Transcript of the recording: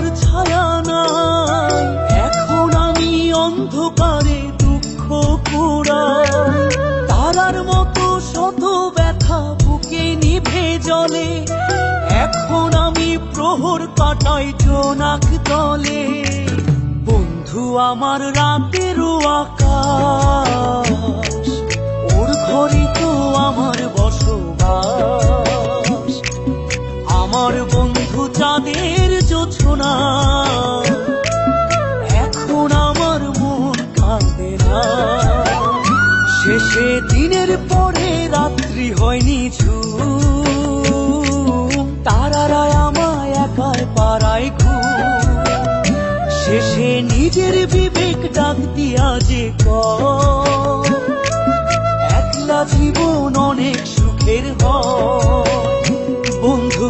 আর ছায়া নাই, এখন আমি অন্ধকারে দুঃখ কুড়াই। তারার মতো শত ব্যথা বুকে নিভে জ্বলে, এখন আমি প্রহর কাটাই জোনাক তলে। বন্ধু আমার রাতেরও আকাশ, ওর ঘরে তো আমার বসবাস। আমার বন্ধু চাঁদের জোছনা, এখন আমার মন কাঁদে না। শেষে দিনের পরে রাত্রি হয়নি ঝুম, তারারা আমায় একাই পাড়ায় ঘুম। শেষে নিজের বিবেক ডাক দিয়া যে কয়, একলা জীবন অনেক সুখের হয়।